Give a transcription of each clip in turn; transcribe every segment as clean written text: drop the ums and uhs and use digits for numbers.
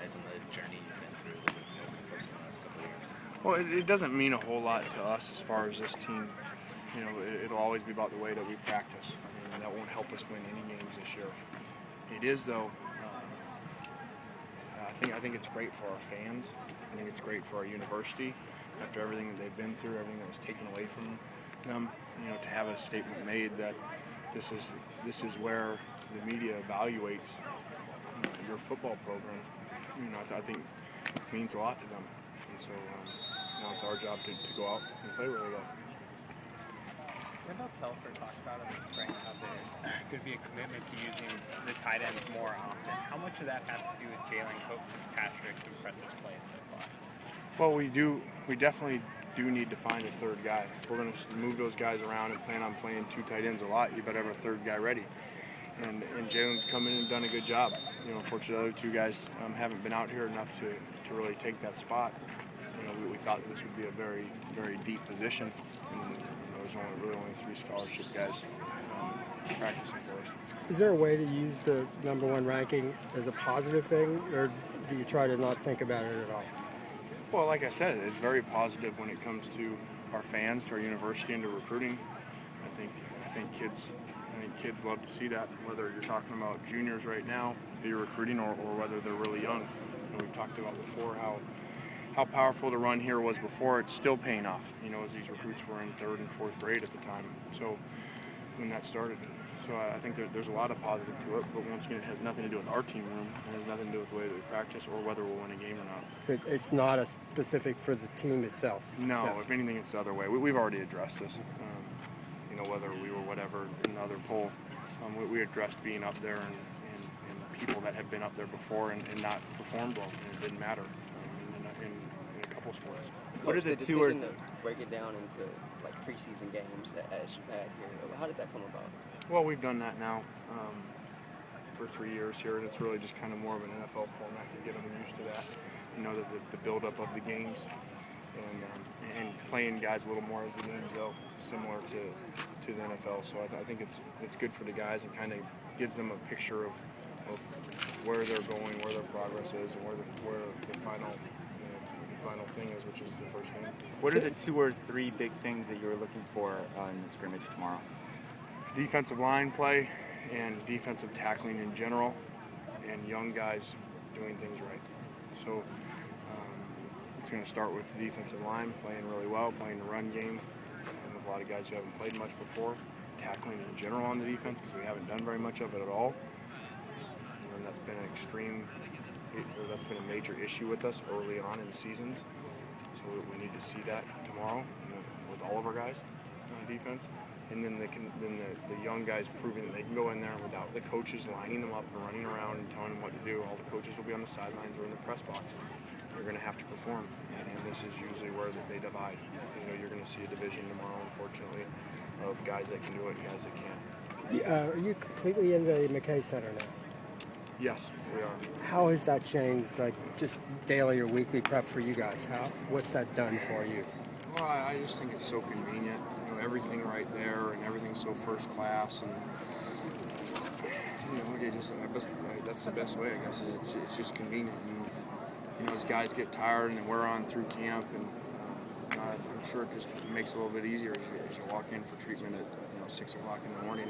guys on the journey you've been through over the course of the last couple of years? Well, it doesn't mean a whole lot to us as far as this team. It'll always be about the way that we practice. That won't help us win any games this year. It is, though. I think it's great for our fans. I think it's great for our university after everything that they've been through, everything that was taken away from them. To have a statement made that this is where the media evaluates your football program. I think it means a lot to them. And so now it's our job to go out and play really well. What about Telfer talked about in the spring how there's going to be a commitment to using the tight ends more often? How much of that has to do with Jalen Patrick's impressive play so far? Well, we definitely do need to find a third guy. If we're going to move those guys around and plan on playing two tight ends a lot, you better have a third guy ready. And Jalen's come in and done a good job. Unfortunately, the other two guys haven't been out here enough to really take that spot. We thought this would be a very, very deep position. And there's only three scholarship guys practicing for us. Is there a way to use the number one ranking as a positive thing, or do you try to not think about it at all? Well, like I said, it's very positive when it comes to our fans, to our university, and to recruiting. I think kids love to see that, whether you're talking about juniors right now that you're recruiting or whether they're really young. We've talked about before how powerful the run here was before. It's still paying off, as these recruits were in third and fourth grade at the time. So when that started. So I think there's a lot of positive to it, but once again, it has nothing to do with our team room. It has nothing to do with the way that we practice or whether we'll win a game or not. So it's not a specific for the team itself? No, if anything, it's the other way. We've already addressed this. Whether we were whatever in the other poll, we addressed being up there and people that had been up there before and not performed well, and it didn't matter in a couple sports. What are the decision to break it down into like preseason games as you had here? How did that come about? Well, we've done that now for 3 years here, and it's really just kind of more of an NFL format to get them used to that. The build-up of the games and playing guys a little more as the games go, similar to the NFL. So I think it's good for the guys and kind of gives them a picture of where they're going, where their progress is, and where the final thing is, which is the first game. What are the 2 or 3 big things that you're looking for in the scrimmage tomorrow? Defensive line play and defensive tackling in general, and young guys doing things right. So it's going to start with the defensive line playing really well, playing the run game with a lot of guys who haven't played much before, tackling in general on the defense because we haven't done very much of it at all. And that's been that's been a major issue with us early on in seasons. So we need to see that tomorrow with all of our guys on defense. And then the young guys proving that they can go in there without the coaches lining them up and running around and telling them what to do. All the coaches will be on the sidelines or in the press box. They're going to have to perform, and this is usually where they divide. You're going to see a division tomorrow, unfortunately, of guys that can do it and guys that can't. Are you completely in the McKay Center now? Yes, we are. How has that changed, like just daily or weekly prep for you guys? What's that done for you? Well, I just think it's so convenient. Everything right there, and everything's so first class, and that's the best way, I guess. Is it's just convenient. And, as guys get tired and then we're on through camp, and I'm sure it just makes it a little bit easier as you walk in for treatment at 6 o'clock in the morning.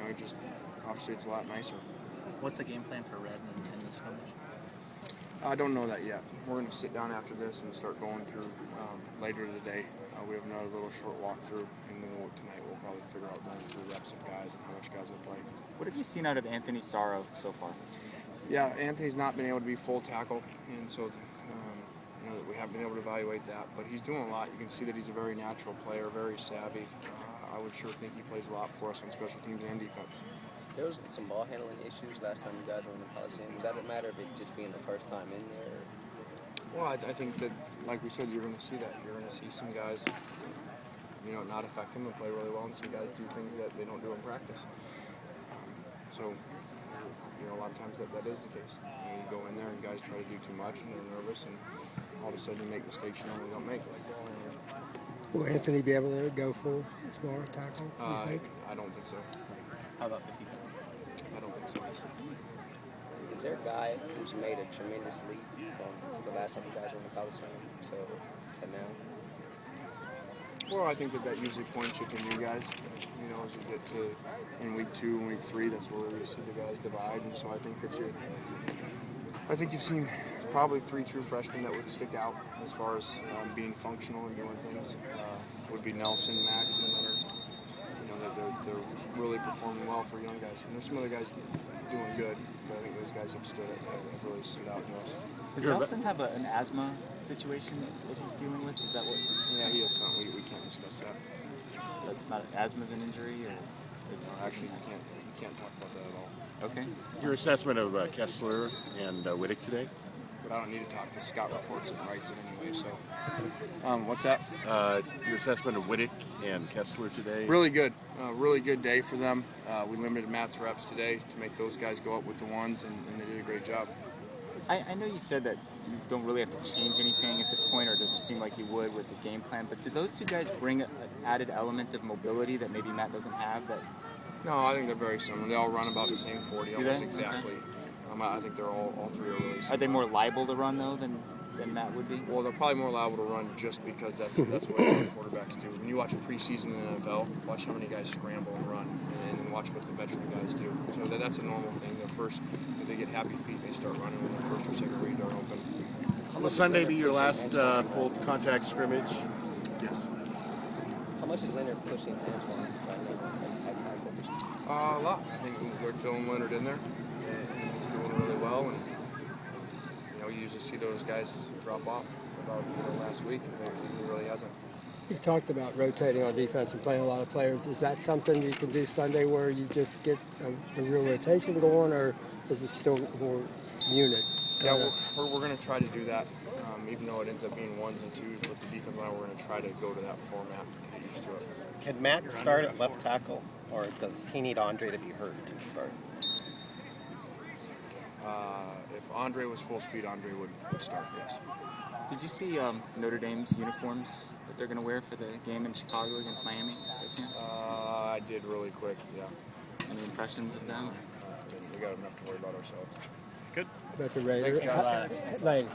It just obviously it's a lot nicer. What's the game plan for Red in this scrimmage? I don't know that yet. We're going to sit down after this and start going through later today. We have another little short walkthrough, and then tonight we'll probably figure out going through reps of guys and how much guys will play. What have you seen out of Anthony Sorrow so far? Yeah, Anthony's not been able to be full tackle, and so we haven't been able to evaluate that. But he's doing a lot. You can see that he's a very natural player, very savvy. I would sure think he plays a lot for us on special teams and defense. There was some ball handling issues last time you guys were in the Coliseum. Does that matter if it just being the first time in there? Well, I think that, like we said, you're going to see that. You're going to see some guys, not affect them and play really well, and some guys do things that they don't do in practice. So, a lot of times that is the case. You go in there and guys try to do too much, and they're nervous, and all of a sudden you make mistakes you normally don't make. Will Anthony be able to go full tomorrow tackle, you think? I don't think so. How about 50? I don't think so. is there a guy who's made a tremendous leap from the last time you guys were in the Coliseum to now? Well, I think that usually points you to new guys. You know, as you get to in week 2 and week 3, that's where you see the guys divide. And so I think you've seen probably 3 true freshmen that would stick out as far as being functional and doing things. Would be Nelson, Max, and Leonard. You know, they're really performing well for young guys. And there's some other guys doing good, but I think those guys have really stood out to us. Does Nelson have an asthma situation that he's dealing with? Is that what he's... Yeah, he has something. We can't discuss that. That's not asthma's an injury, or it's Actually, you can't talk about that at all. okay. Your assessment of Kessler and Whittick today? But I don't need to talk to Scott reports and writes it anyway. So, what's that? Your assessment of Whittick and Kessler today? Really good. Really good day for them. We limited Matt's reps today to make those guys go up with the ones, and they did a great job. I know you said that you don't really have to change anything at this point, or it doesn't seem like you would with the game plan, but do those two guys bring an added element of mobility that maybe Matt doesn't have? That No, I think they're very similar. They all run about the same 40, Do almost they? exactly. I think they're all 3 are really similar. Are they more liable to run, though, than Matt would be? Well, they're probably more liable to run just because that's what quarterbacks do. When you watch preseason in the NFL, watch how many guys scramble and run, and then watch what the veteran guys do. So that's a normal thing. If they get happy feet, they start running when the first or second read are open. Will Sunday be your last full contact scrimmage? Yes. How much is Leonard pushing Antoine right now at tackle? A lot. I think they're throwing Leonard in there, and he's doing really well. And you usually see those guys drop off about last week, and he really hasn't. You talked about rotating on defense and playing a lot of players. Is that something you can do Sunday where you just get a real rotation going, or is it still more unit? Yeah, we're going to try to do that. Even though it ends up being 1s and 2s with the defense line, we're going to try to go to that format and get used to it. Can Matt start at left tackle, or does he need Andre to be hurt to start? If Andre was full speed, Andre would start, yes. Did you see Notre Dame's uniforms that they're going to wear for the game in Chicago against Miami? I did really quick, yeah. Any impressions of them? We got enough to worry about ourselves. Good. About the Raiders? Thanks, guys. Like,